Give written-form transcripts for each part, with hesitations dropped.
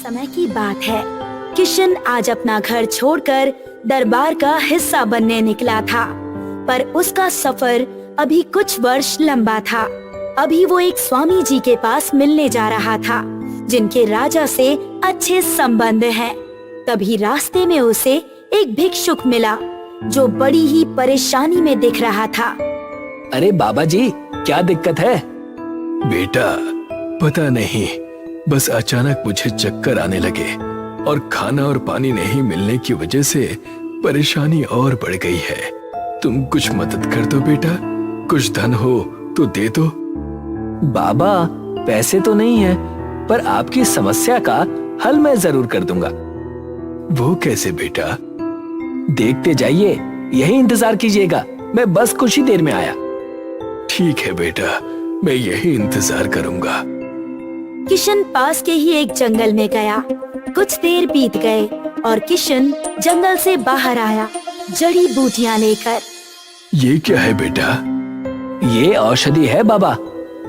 समय की बात है। किशन आज अपना घर छोड़कर दरबार का हिस्सा बनने निकला था, पर उसका सफर अभी कुछ वर्ष लंबा था। अभी वो एक स्वामी जी के पास मिलने जा रहा था, जिनके राजा से अच्छे संबंध हैं। तभी रास्ते में उसे एक भिक्षुक मिला, जो बड़ी ही परेशानी में दिख रहा था। अरे बाबा जी, क्या दिक्कत है? बेटा, पता नहीं, बस अचानक मुझे चक्कर आने लगे और खाना और पानी नहीं मिलने की वजह से परेशानी और बढ़ गई है। तुम कुछ मदद कर दो बेटा, कुछ धन हो तो दे दो। बाबा, पैसे तो नहीं है, पर आपकी समस्या का हल मैं जरूर कर दूंगा। वो कैसे बेटा? देखते जाइए, यही इंतजार कीजिएगा, मैं बस कुछ ही देर में आया। ठीक है बेटा, मैं यही इंतजार करूंगा। किशन पास के ही एक जंगल में गया। कुछ देर बीत गए और किशन जंगल से बाहर आया, जड़ी बूटियां लेकर। ये क्या है बेटा? ये औषधि है बाबा,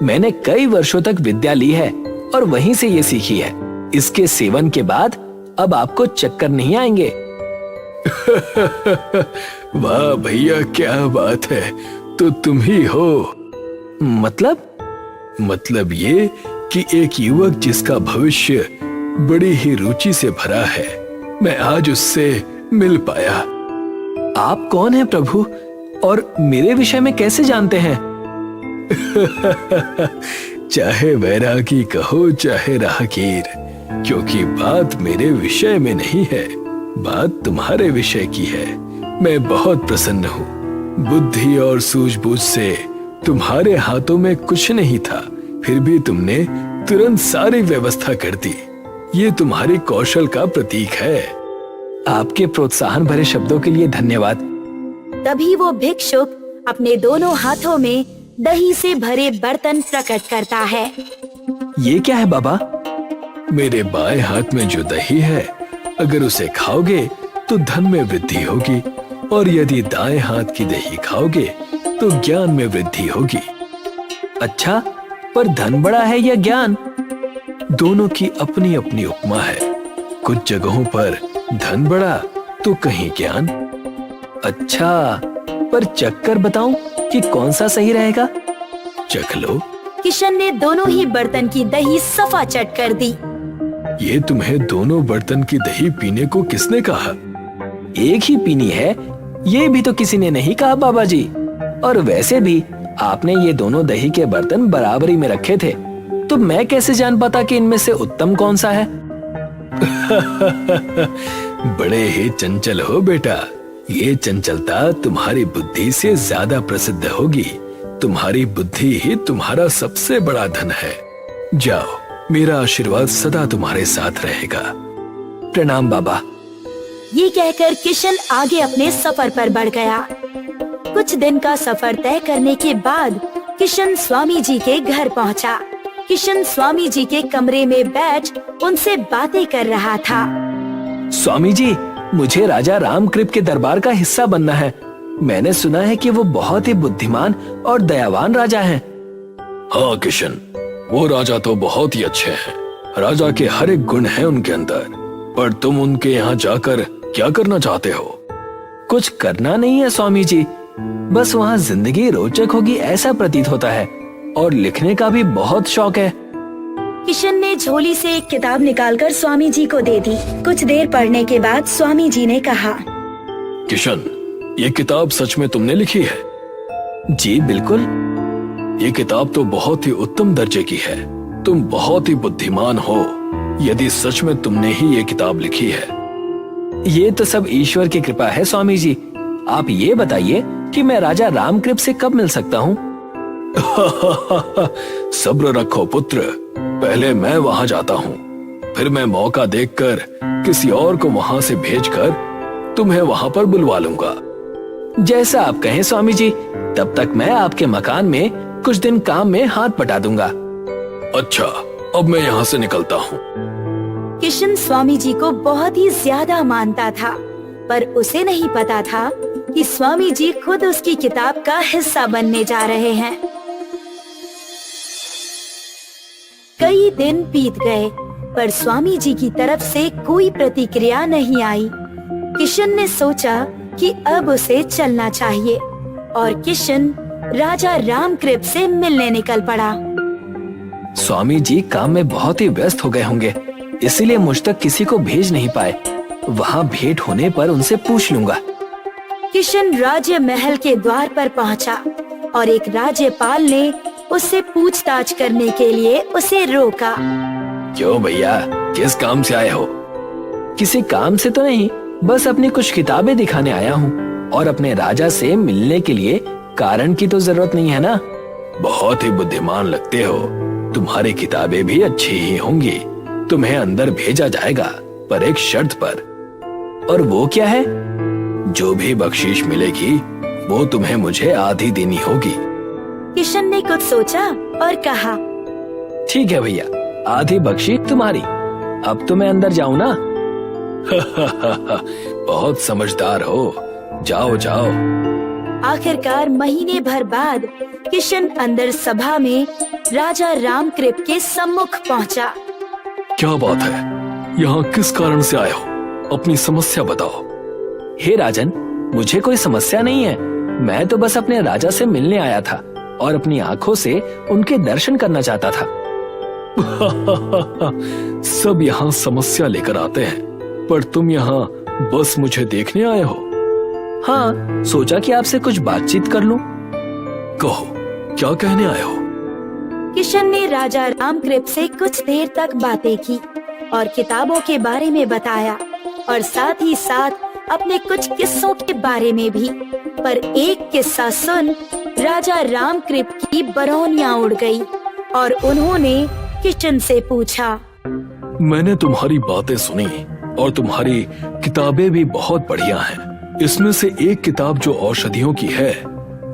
मैंने कई वर्षों तक विद्या ली है और वहीं से ये सीखी है। इसके सेवन के बाद अब आपको चक्कर नहीं आएंगे। वाह भैया, क्या बात है, तो तुम ही हो। मतलब ये कि एक युवक जिसका भविष्य बड़ी ही रुचि से भरा है, मैं आज उससे मिल पाया। आप कौन हैं प्रभु, और मेरे विषय में कैसे जानते हैं? चाहे वैरागी कहो चाहे राहगीर, क्योंकि बात मेरे विषय में नहीं है, बात तुम्हारे विषय की है। मैं बहुत प्रसन्न हूँ। बुद्धि और सूझबूझ से तुम्हारे हाथों में कुछ नहीं था, फिर भी तुमने तुरंत सारी व्यवस्था कर दी। ये तुम्हारी कौशल का प्रतीक है। आपके प्रोत्साहन भरे शब्दों के लिए धन्यवाद। तभी वो भिक्षुक अपने दोनों हाथों में दही से भरे बर्तन प्रकट करता है। ये क्या है बाबा? मेरे बाएं हाथ में जो दही है, अगर उसे खाओगे तो धन में वृद्धि होगी, और यदि दाएं हाथ की दही खाओगे तो ज्ञान में वृद्धि होगी। अच्छा, पर धन बड़ा है या ज्ञान? दोनों की अपनी अपनी उपमा है। कुछ जगहों पर धन बड़ा तो कहीं ज्ञान। अच्छा, पर चक्कर बताऊं कि कौन सा सही रहेगा? चख लो। किशन ने दोनों ही बर्तन की दही सफा चट कर दी। ये तुम्हें दोनों बर्तन की दही पीने को किसने कहा? एक ही पीनी है, ये भी तो किसी ने नहीं कहा बाबा जी। और वैसे भी आपने ये दोनों दही के बर्तन बराबरी में रखे थे, तो मैं कैसे जान पाता कि इनमें से उत्तम कौन सा है? बड़े ही चंचल हो बेटा। ये चंचलता तुम्हारी बुद्धि से ज्यादा प्रसिद्ध होगी। तुम्हारी बुद्धि ही तुम्हारा सबसे बड़ा धन है। जाओ, मेरा आशीर्वाद सदा तुम्हारे साथ रहेगा। प्रणाम बाबा। ये कहकर किशन आगे अपने सफर पर बढ़ गया। कुछ दिन का सफर तय करने के बाद किशन स्वामी जी के घर पहुंचा। किशन स्वामी जी के कमरे में बैठ उनसे बातें कर रहा था। स्वामी जी, मुझे राजा रामकृप के दरबार का हिस्सा बनना है। मैंने सुना है कि वो बहुत ही बुद्धिमान और दयावान राजा हैं। हाँ किशन, वो राजा तो बहुत ही अच्छे हैं। राजा के हर एक गुण हैं उनके अंदर। पर तुम उनके यहाँ जाकर क्या करना चाहते हो? कुछ करना नहीं है स्वामी जी, बस वहाँ जिंदगी रोचक होगी ऐसा प्रतीत होता है, और लिखने का भी बहुत शौक है। किशन ने झोली से एक किताब निकालकर स्वामी जी को दे दी। कुछ देर पढ़ने के बाद स्वामी जी ने कहा, किशन, ये किताब सच में तुमने लिखी है? जी बिल्कुल। ये किताब तो बहुत ही उत्तम दर्जे की है। तुम बहुत ही बुद्धिमान हो, यदि सच में तुमने ही ये किताब लिखी है। ये तो सब ईश्वर की कृपा है स्वामी जी। आप ये बताइए कि मैं राजा रामकृप से कब मिल सकता हूँ? सब्र रखो पुत्र, पहले मैं वहाँ जाता हूँ, फिर मैं मौका देखकर किसी और को वहाँ से भेजकर तुम्हें वहाँ पर बुलवा लूंगा। जैसा आप कहें स्वामी जी, तब तक मैं आपके मकान में कुछ दिन काम में हाथ बटा दूंगा। अच्छा, अब मैं यहाँ से निकलता हूँ। किशन स्वामी जी को बहुत ही ज्यादा मानता था, पर उसे नहीं पता था कि स्वामी जी खुद उसकी किताब का हिस्सा बनने जा रहे हैं। कई दिन बीत गए, पर स्वामी जी की तरफ से कोई प्रतिक्रिया नहीं आई। किशन ने सोचा कि अब उसे चलना चाहिए और किशन राजा रामकृप से मिलने निकल पड़ा। स्वामी जी काम में बहुत ही व्यस्त हो गए होंगे, इसीलिए मुझ तक किसी को भेज नहीं पाए। वहाँ भेंट होने पर उनसे पूछ लूंगा। किशन राज्य महल के द्वार पर पहुँचा और एक राज्यपाल ने उससे पूछताछ करने के लिए उसे रोका। क्यों भैया, किस काम से आए हो? किसी काम से तो नहीं, बस अपनी कुछ किताबें दिखाने आया हूँ और अपने राजा से मिलने के लिए कारण की तो जरूरत नहीं है ना। बहुत ही बुद्धिमान लगते हो। तुम्हारी किताबें भी अच्छी ही होंगी। तुम्हें अंदर भेजा जाएगा, पर एक शर्त पर। और वो क्या है? जो भी बख्शीश मिलेगी वो तुम्हें मुझे आधी देनी होगी। किशन ने कुछ सोचा और कहा, ठीक है भैया, आधी बख्शीश तुम्हारी। अब तो मैं अंदर जाऊँ ना? बहुत समझदार हो, जाओ जाओ। आखिरकार महीने भर बाद किशन अंदर सभा में राजा रामकृप के सम्मुख पहुंचा। क्या बात है, यहाँ किस कारण से आए हो? अपनी समस्या बताओ। हे राजन, मुझे कोई समस्या नहीं है। मैं तो बस अपने राजा से मिलने आया था और अपनी आंखों से उनके दर्शन करना चाहता था। सब यहाँ समस्या लेकर आते हैं, पर तुम यहाँ बस मुझे देखने आए हो? हाँ, सोचा कि आपसे कुछ बातचीत कर लूं। कहो, क्या कहने आए हो? किशन ने राजा रामकृप से कुछ देर तक बातें की और किताबों के बारे में बताया और साथ ही साथ अपने कुछ किस्सों के बारे में भी। पर एक किस्सा सुन राजा रामकृप की बरौनियां उड़ गई और उन्होंने किशन से पूछा, मैंने तुम्हारी बातें सुनी और तुम्हारी किताबें भी बहुत बढ़िया हैं। इसमें से एक किताब जो औषधियों की है,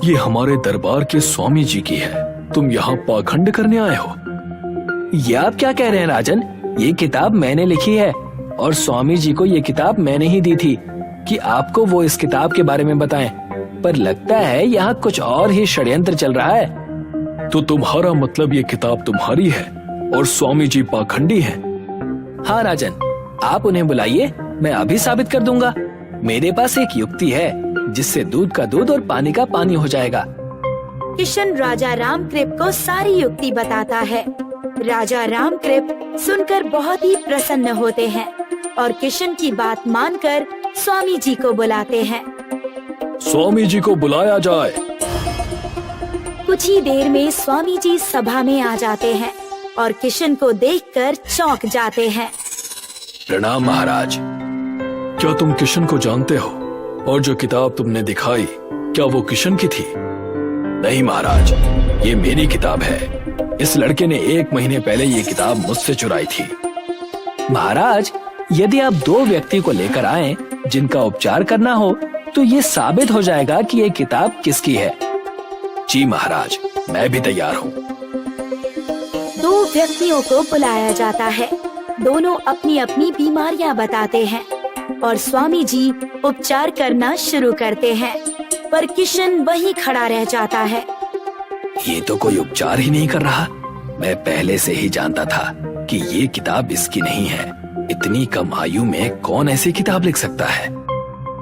ये हमारे दरबार के स्वामी जी की है। तुम यहाँ पाखंड करने आए हो? ये आप क्या कह रहे हैं राजन? ये किताब मैंने लिखी है और स्वामी जी को ये किताब मैंने ही दी थी कि आपको वो इस किताब के बारे में बताएं। पर लगता है यहाँ कुछ और ही षड्यंत्र चल रहा है। तो तुम्हारा मतलब ये किताब तुम्हारी है और स्वामी जी पाखंडी हैं? हाँ राजन, आप उन्हें बुलाइए, मैं अभी साबित कर दूंगा। मेरे पास एक युक्ति है जिससे दूध का दूध और पानी का पानी हो जाएगा। किशन राजा रामकृप को सारी युक्ति बताता है। राजा रामकृप सुनकर बहुत ही प्रसन्न होते हैं और किशन की बात मानकर स्वामी जी को बुलाते हैं। स्वामी जी को बुलाया जाए। कुछ ही देर में स्वामी जी सभा में आ जाते हैं और किशन को देखकर चौंक जाते हैं। प्रणाम महाराज। क्या तुम किशन को जानते हो? और जो किताब तुमने दिखाई, क्या वो किशन की थी? नहीं महाराज, ये मेरी किताब है। इस लड़के ने 1 महीने पहले ये किताब मुझसे चुराई थी। महाराज, यदि आप 2 व्यक्ति को लेकर आए जिनका उपचार करना हो, तो ये साबित हो जाएगा कि ये किताब किसकी है। जी महाराज, मैं भी तैयार हूँ। 2 व्यक्तियों को बुलाया जाता है। दोनों अपनी अपनी बीमारियां बताते हैं और स्वामी जी उपचार करना शुरू करते हैं, पर किशन वहीं खड़ा रह जाता है। ये तो कोई उपचार ही नहीं कर रहा। मैं पहले से ही जानता था कि ये किताब इसकी नहीं है। इतनी कम आयु में कौन ऐसी किताब लिख सकता है?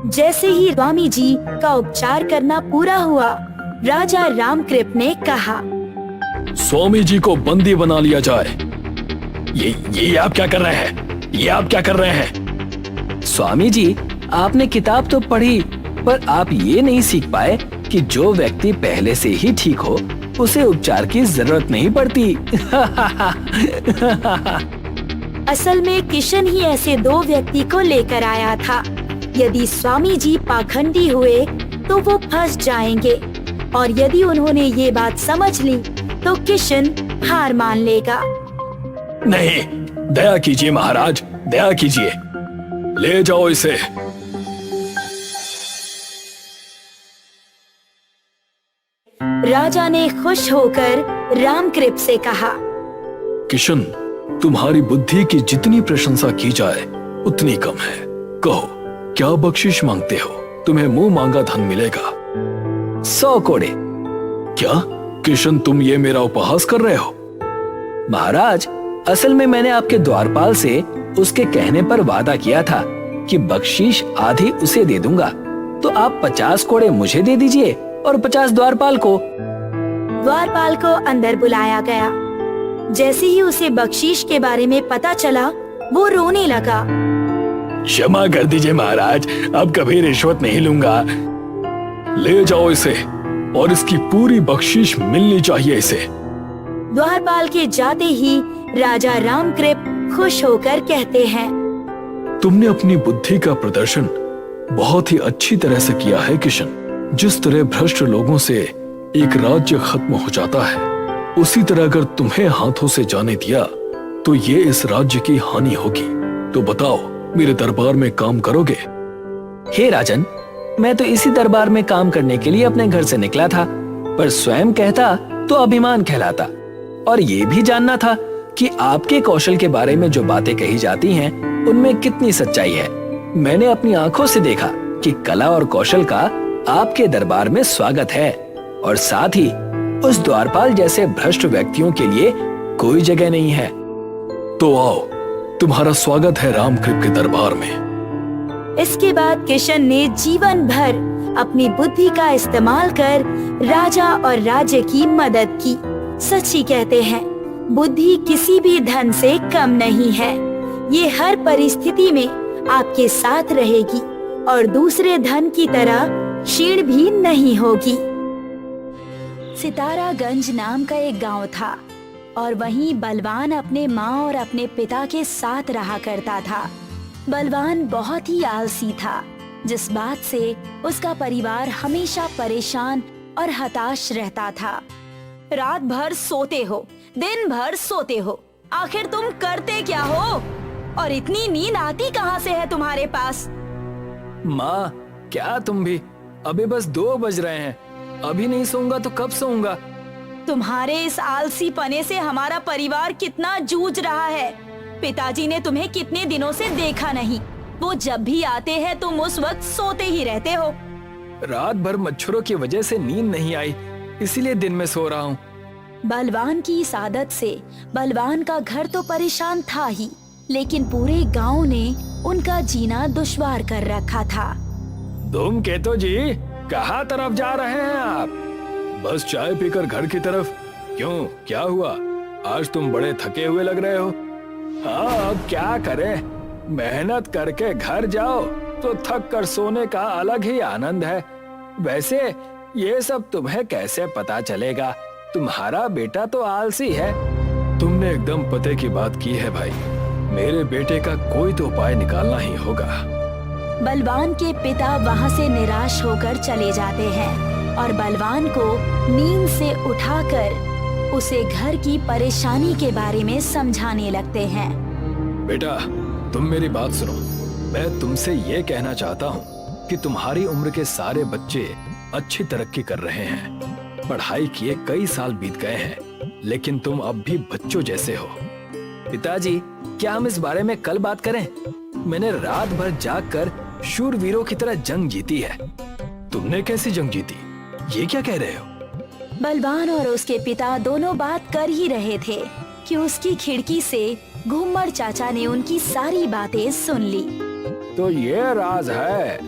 जैसे ही स्वामी जी का उपचार करना पूरा हुआ, राजा रामकृप ने कहा, स्वामी जी को बंदी बना लिया जाए। ये आप क्या कर रहे हैं? ये आप क्या कर रहे हैं? स्वामी जी, आपने किताब तो पढ़ी, पर आप ये नहीं सीख पाए कि जो व्यक्ति पहले से ही ठीक हो, उसे उपचार की जरूरत नहीं पड़ती। असल में किशन ही ऐसे 2 व्यक्ति को लेकर आया था। यदि स्वामी जी पाखंडी हुए तो वो फंस जाएंगे और यदि उन्होंने ये बात समझ ली तो किशन हार मान लेगा। नहीं, दया कीजिए महाराज, दया कीजिए। ले जाओ इसे। राजा ने खुश होकर रामकृप से कहा, किशन, तुम्हारी बुद्धि की जितनी प्रशंसा की जाए उतनी कम है। कहो, क्या बख्शिश मांगते हो? तुम्हें मुंह मांगा धन मिलेगा। 100 कोड़े। क्या किशन, तुम ये मेरा उपहास कर रहे हो? महाराज, असल में मैंने आपके द्वारपाल से उसके कहने पर वादा किया था कि बख्शीश आधी उसे दे दूंगा, तो आप 50 कोड़े मुझे दे दीजिए और 50 द्वारपाल को। द्वारपाल को अंदर बुलाया गया। जैसे ही उसे बख्शीश के बारे में पता चला, वो रोने लगा। क्षमा कर दीजिए महाराज, अब कभी रिश्वत नहीं लूंगा। ले जाओ इसे और इसकी पूरी बख्शीश मिलनी चाहिए इसे। द्वारपाल के जाते ही राजा रामकृप खुश होकर कहते हैं, तुमने अपनी बुद्धि का प्रदर्शन बहुत ही अच्छी तरह से किया है किशन। जिस तरह भ्रष्ट लोगों से एक राज्य खत्म हो जाता है, उसी तरह अगर तुम्हें हाथों से जाने दिया तो ये इस राज्य की हानि होगी। तो बताओ, मेरे दरबार में काम करोगे? हे राजन, मैं तो इसी दरबार में काम करने के लिए अपने घर से निकला था, पर स्वयं कहता तो अभिमान कहलाता। और ये भी जानना था कि आपके कौशल के बारे में जो बातें कही जाती हैं, उनमें कितनी सच्चाई है। मैंने अपनी आंखों से देखा कि कला और कौशल का आपके दरबार में स्वागत है, और साथ ही उस द्वारपाल जैसे भ्रष्ट व्यक्तियों के लिए कोई जगह नहीं है। तो आओ, तुम्हारा स्वागत है रामकृप के दरबार में। इसके बाद किशन ने जीवन भर अपनी बुद्धि का इस्तेमाल कर राजा और राज्य की मदद की। सच ही कहते हैं, बुद्धि किसी भी धन से कम नहीं है। ये हर परिस्थिति में आपके साथ रहेगी और दूसरे धन की तरह क्षीण भी नहीं होगी। सितारागंज नाम का एक गांव था और वहीं बलवान अपने माँ और अपने पिता के साथ रहा करता था। बलवान बहुत ही आलसी था, जिस बात से उसका परिवार हमेशा परेशान और हताश रहता था। रात भर सोते हो, दिन भर सोते हो, आखिर तुम करते क्या हो? और इतनी नींद आती कहाँ से है तुम्हारे पास? माँ, क्या तुम भी? अभी बस 2 बज रहे हैं, अभी नहीं सोऊंगा तो कब सोऊंगा? तुम्हारे इस आलसी पने से हमारा परिवार कितना जूझ रहा है। पिताजी ने तुम्हें कितने दिनों से देखा नहीं। वो जब भी आते हैं तुम उस वक्त सोते ही रहते हो। रात भर मच्छरों की वजह से नींद नहीं आई, इसीलिए दिन में सो रहा हूँ। बलवान की इस आदत से बलवान का घर तो परेशान था ही, लेकिन पूरे गांव ने उनका जीना दुश्वार कर रखा था। धूमकेतु जी, कहाँ तरफ जा रहे हैं आप? बस चाय पीकर घर की तरफ। क्यों, क्या हुआ? आज तुम बड़े थके हुए लग रहे हो। हाँ, अब क्या करें, मेहनत करके घर जाओ तो थक कर सोने का अलग ही आनंद है। वैसे ये सब तुम्हें कैसे पता चलेगा? तुम्हारा बेटा तो आलसी है। तुमने एकदम पते की बात की है भाई। मेरे बेटे का कोई तो उपाय निकालना ही होगा। बलवान के पिता वहाँ से निराश होकर चले जाते हैं और बलवान को नींद से उठाकर उसे घर की परेशानी के बारे में समझाने लगते हैं। बेटा, तुम मेरी बात सुनो। मैं तुमसे ये कहना चाहता हूँ कि तुम्हारी उम्र के सारे बच्चे अच्छी तरक्की कर रहे हैं। पढ़ाई किए कई साल बीत गए हैं, लेकिन तुम अब भी बच्चों जैसे हो। पिताजी, क्या हम इस बारे में कल बात करें? मैंने रात भर जागकर शूरवीरों की तरह जंग जीती है। तुमने कैसी जंग जीती? ये क्या कह रहे हो? बलवान और उसके पिता दोनों बात कर ही रहे थे कि उसकी खिड़की से घूमर चाचा ने उनकी सारी बातें सुन ली। तो ये राज है,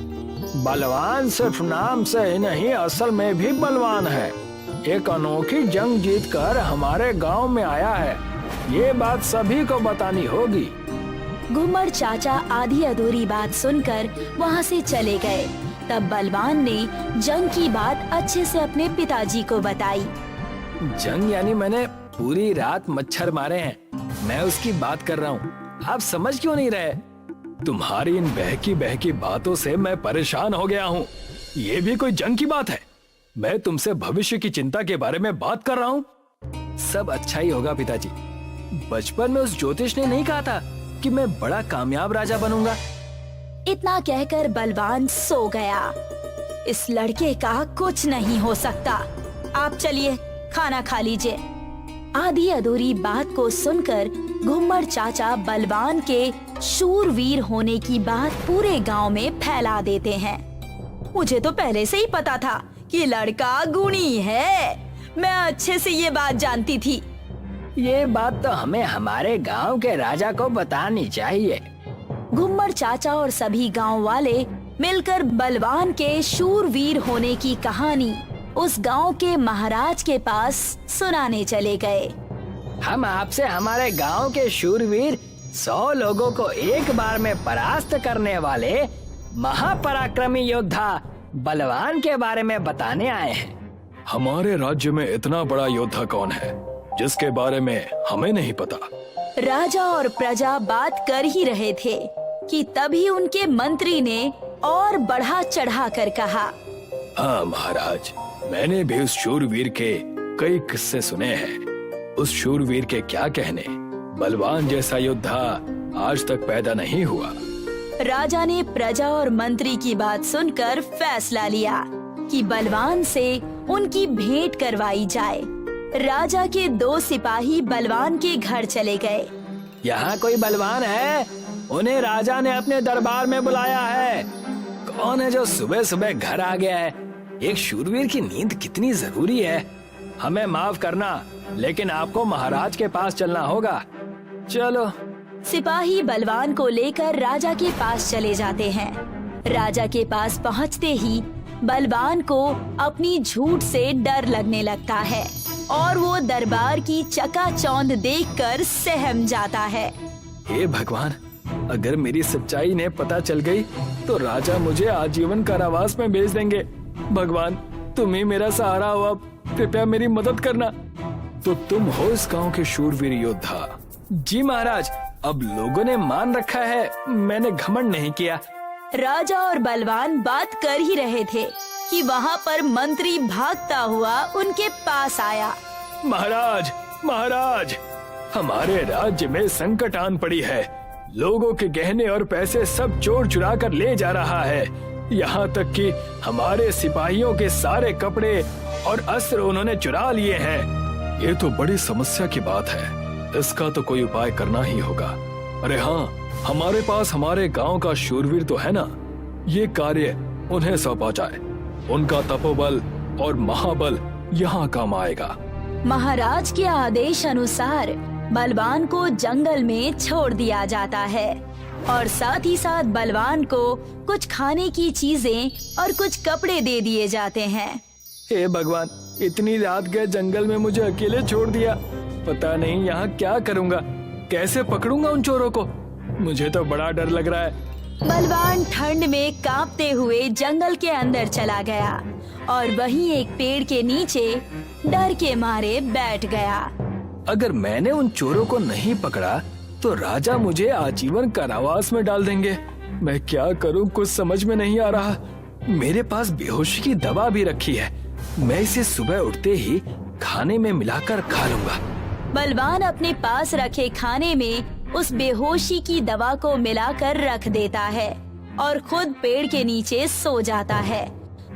बलवान सिर्फ नाम से ही नहीं, असल में भी बलवान है। एक अनोखी जंग जीतकर हमारे गांव में आया है, ये बात सभी को बतानी होगी। घूमर चाचा आधी अधूरी बात सुनकर वहाँ से चले गए। तब बलवान ने जंग की बात अच्छे से अपने पिताजी को बताई। जंग यानी मैंने पूरी रात मच्छर मारे हैं, मैं उसकी बात कर रहा हूँ। आप समझ क्यों नहीं रहे? तुम्हारी इन बहकी बहकी बातों से मैं परेशान हो गया हूँ। ये भी कोई जंग की बात है? मैं तुमसे भविष्य की चिंता के बारे में बात कर रहा हूँ। सब अच्छा ही होगा पिताजी। बचपन में उस ज्योतिष ने नहीं कहा था कि मैं बड़ा कामयाब राजा बनूंगा? इतना कहकर बलवान सो गया। इस लड़के का कुछ नहीं हो सकता। आप चलिए, खाना खा लीजिए। आधी अधूरी बात को सुनकर घूमर चाचा बलवान के शूरवीर होने की बात पूरे गांव में फैला देते हैं। मुझे तो पहले से ही पता था कि लड़का गुणी है। मैं अच्छे से ये बात जानती थी। ये बात तो हमें हमारे गांव के राजा को बतानी चाहिए। घुम्मर चाचा और सभी गांव वाले मिलकर बलवान के शूरवीर होने की कहानी उस गांव के महाराज के पास सुनाने चले गए। हम आपसे हमारे गांव के शूरवीर 100 लोगों को एक बार में परास्त करने वाले महापराक्रमी योद्धा बलवान के बारे में बताने आए हैं। हमारे राज्य में इतना बड़ा योद्धा कौन है जिसके बारे में हमें नहीं पता? राजा और प्रजा बात कर ही रहे थे कि तभी उनके मंत्री ने और बढ़ा चढ़ा कर कहा, हाँ महाराज, मैंने भी उस शूरवीर के कई किस्से सुने हैं। उस शूरवीर के क्या कहने, बलवान जैसा योद्धा आज तक पैदा नहीं हुआ। राजा ने प्रजा और मंत्री की बात सुनकर फैसला लिया कि बलवान से उनकी भेंट करवाई जाए। राजा के 2 सिपाही बलवान के घर चले गए। यहाँ कोई बलवान है? उन्हें राजा ने अपने दरबार में बुलाया है। कौन है जो सुबह सुबह घर आ गया है? एक शूरवीर की नींद कितनी जरूरी है। हमें माफ करना, लेकिन आपको महाराज के पास चलना होगा। चलो। सिपाही बलवान को लेकर राजा के पास चले जाते हैं। राजा के पास पहुंचते ही बलवान को अपनी झूठ से डर लगने लगता है और वो दरबार की चकाचौंध देखकर सहम जाता है। हे भगवान, अगर मेरी सच्चाई ने पता चल गई तो राजा मुझे आजीवन कारावास में भेज देंगे। भगवान, तुम ही मेरा सहारा हो, अब कृपया मेरी मदद करना। तो तुम हो इस गांव के शूरवीर योद्धा? जी महाराज, अब लोगों ने मान रखा है, मैंने घमंड नहीं किया। राजा और बलवान बात कर ही रहे थे कि वहाँ पर मंत्री भागता हुआ उनके पास आया। महाराज, महाराज, हमारे राज्य में संकट आन पड़ी है। लोगों के गहने और पैसे सब चोर चुरा कर ले जा रहा है। यहाँ तक कि हमारे सिपाहियों के सारे कपड़े और अस्त्र उन्होंने चुरा लिए हैं। ये तो बड़ी समस्या की बात है। इसका तो कोई उपाय करना ही होगा। अरे हाँ, हमारे पास हमारे गांव का शूरवीर तो है ना, ये कार्य उन्हें सौंपा जाए। उनका तपोबल और महाबल यहाँ काम आएगा। महाराज के आदेश अनुसार बलवान को जंगल में छोड़ दिया जाता है और साथ ही साथ बलवान को कुछ खाने की चीजें और कुछ कपड़े दे दिए जाते हैं। हे भगवान, इतनी रात गए जंगल में मुझे अकेले छोड़ दिया। पता नहीं यहाँ क्या करूँगा, कैसे पकड़ूंगा उन चोरों को। मुझे तो बड़ा डर लग रहा है। बलवान ठंड में कांपते हुए जंगल के अंदर चला गया और वहीं एक पेड़ के नीचे डर के मारे बैठ गया। अगर मैंने उन चोरों को नहीं पकड़ा तो राजा मुझे आजीवन कारावास में डाल देंगे। मैं क्या करूं, कुछ समझ में नहीं आ रहा। मेरे पास बेहोशी की दवा भी रखी है, मैं इसे सुबह उठते ही खाने में मिलाकर खा लूंगा। बलवान अपने पास रखे खाने में उस बेहोशी की दवा को मिलाकर रख देता है और खुद पेड़ के नीचे सो जाता है।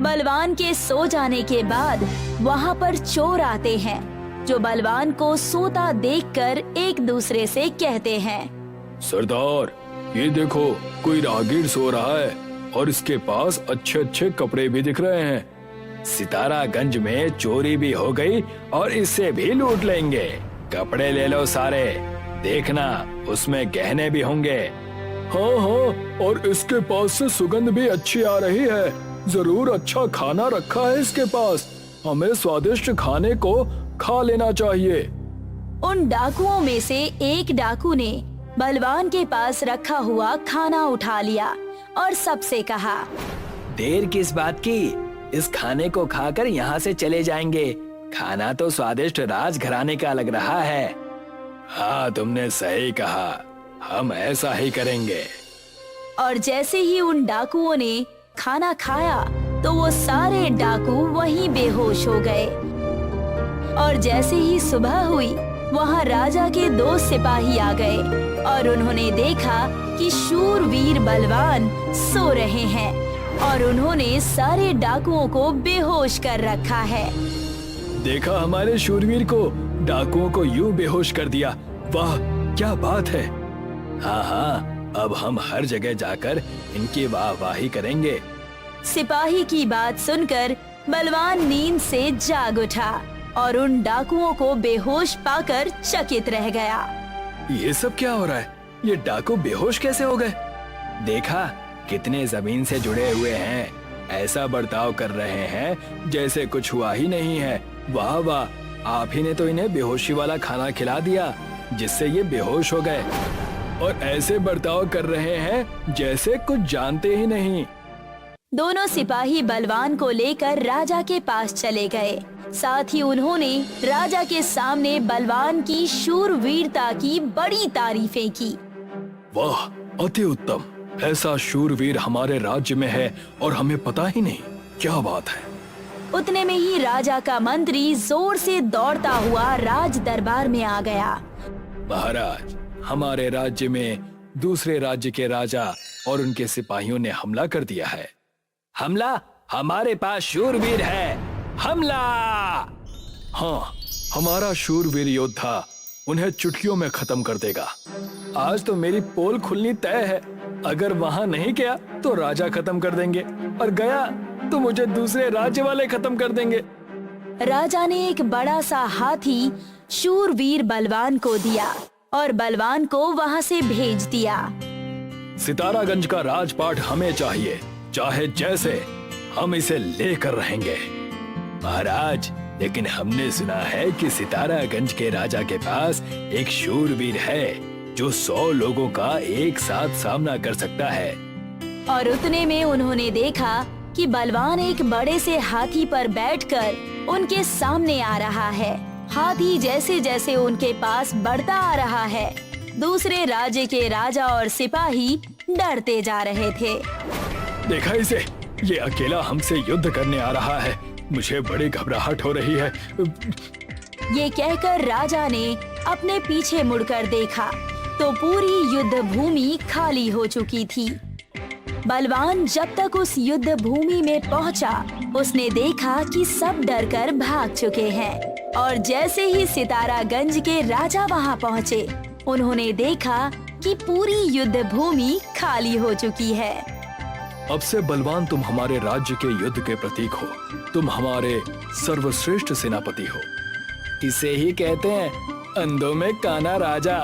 बलवान के सो जाने के बाद वहाँ पर चोर आते हैं जो बलवान को सोता देखकर एक दूसरे से कहते हैं, सरदार, ये देखो, कोई राहगीर सो रहा है और इसके पास अच्छे अच्छे कपड़े भी दिख रहे हैं। सितारागंज में चोरी भी हो गई और इससे भी लूट लेंगे। कपड़े ले लो सारे, देखना उसमें गहने भी होंगे। हाँ हाँ, और इसके पास से सुगंध भी अच्छी आ रही है। जरूर अच्छा खाना रखा है इसके पास। हमें स्वादिष्ट खाने को खा लेना चाहिए। उन डाकुओं में से एक डाकू ने बलवान के पास रखा हुआ खाना उठा लिया और सबसे कहा, देर किस बात की, इस खाने को खाकर यहाँ से चले जाएंगे। खाना तो स्वादिष्ट राजघराने का लग रहा है। हाँ, तुमने सही कहा, हम ऐसा ही करेंगे। और जैसे ही उन डाकुओं ने खाना खाया तो वो सारे डाकू वहीं बेहोश हो गए। और जैसे ही सुबह हुई वहाँ राजा के 2 सिपाही आ गए और उन्होंने देखा कि शूरवीर बलवान सो रहे हैं और उन्होंने सारे डाकुओं को बेहोश कर रखा है। देखा हमारे शूरवीर को, डाकुओं को यूं बेहोश कर दिया। वाह, क्या बात है। हाँ हाँ, अब हम हर जगह जाकर इनकी वाहवाही करेंगे। सिपाही की बात सुनकर बलवान नींद से जाग उठा और उन डाकुओं को बेहोश पाकर चकित रह गया। ये सब क्या हो रहा है? ये डाकू बेहोश कैसे हो गए? देखा कितने जमीन से जुड़े हुए हैं, ऐसा बर्ताव कर रहे हैं जैसे कुछ हुआ ही नहीं है। वाह वाह, आप ही ने तो इन्हें बेहोशी वाला खाना खिला दिया जिससे ये बेहोश हो गए, और ऐसे बर्ताव कर रहे हैं जैसे कुछ जानते ही नहीं। दोनों सिपाही बलवान को लेकर राजा के पास चले गए। साथ ही उन्होंने राजा के सामने बलवान की शूरवीरता की बड़ी तारीफें की। वाह, अति उत्तम, ऐसा शूरवीर हमारे राज्य में है और हमें पता ही नहीं। क्या बात है। उतने में ही राजा का मंत्री जोर से दौड़ता हुआ राज दरबार में आ गया। महाराज, हमारे राज्य में दूसरे राज्य के राजा और उनके सिपाहियों ने हमला कर दिया है। हमला? हमारे पास शूरवीर है, हमला! हाँ, हमारा शूरवीर योद्धा उन्हें चुटकियों में खत्म कर देगा। आज तो मेरी पोल खुलनी तय है। अगर वहाँ नहीं गया तो राजा खत्म कर देंगे, और गया तो मुझे दूसरे राज्य वाले खत्म कर देंगे। राजा ने एक बड़ा सा हाथी शूरवीर बलवान को दिया और बलवान को वहाँ से भेज दिया। सितारागंज का राजपाट हमें चाहिए, चाहे जैसे, हम इसे लेकर रहेंगे। महाराज, लेकिन हमने सुना है कि सितारागंज के राजा के पास एक शूरवीर है जो 100 लोगों का एक साथ सामना कर सकता है। और उतने में उन्होंने देखा कि बलवान एक बड़े से हाथी पर बैठकर उनके सामने आ रहा है। हाथी जैसे जैसे उनके पास बढ़ता आ रहा है, दूसरे राज्य के राजा और सिपाही डरते जा रहे थे। देखा इसे, ये अकेला हमसे युद्ध करने आ रहा है। मुझे बड़ी घबराहट हो रही है। ये कहकर राजा ने अपने पीछे मुड़कर देखा तो पूरी युद्ध भूमि खाली हो चुकी थी। बलवान जब तक उस युद्ध भूमि में पहुंचा, उसने देखा कि सब डरकर भाग चुके हैं। और जैसे ही सितारागंज के राजा वहां पहुंचे, उन्होंने देखा कि पूरी युद्ध भूमि खाली हो चुकी है। अब से बलवान, तुम हमारे राज्य के युद्ध के प्रतीक हो। तुम हमारे सर्वश्रेष्ठ सेनापति हो। इसे ही कहते हैं अंधों में काना राजा।